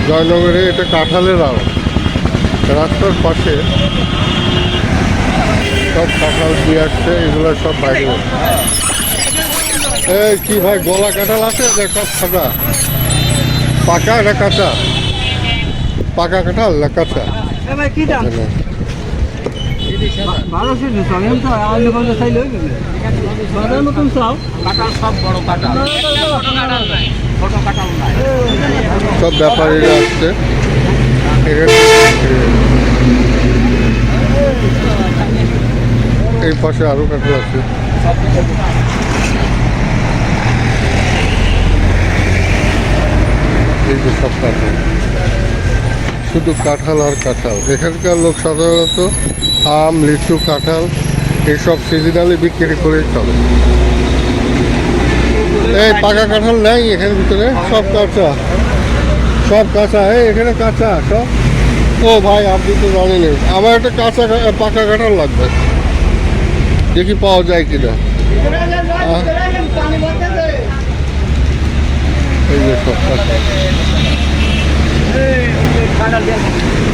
জয়নগরে এটা কাঁঠালের আড়ত, রাস্তার পাশে সব কাঁঠাল দিয়ে আসছে, এগুলো সব বাইরে। এই কি ভাই, গলা কাঁঠাল আছে সব ফাঁকা? পাকা না কাঁচা? পাকা কাঁঠাল না কাঁচা? কি দাম? 1200 চাইলে বাজার মতন চাও। কাঁঠাল সব বড় কাঁঠাল, ছোট কাঁঠাল নাই। সব ব্যাপারীরা আসছে এই পাশে, আরো কাঁঠাল আছে। এই যে সব কাঁঠাল, শুধু কাঁঠাল আর কাঁঠাল। এখানকার লোক সাধারণত আম, লিচু, কাঁঠাল এইসব সিজনালি বিক্রি করে চলে। এই পাকা কাঁঠাল নেই এখানে ভিতরে, সব কাঁচা, সব কাঁচা। এখানে কাঁচা সব। ও ভাই, আপনি তো জানেন, আমার একটা কাঁচা পাকা কাঁঠাল লাগবে, দেখি পাওয়া যায় কিনা। এই যে সব কাঁচা।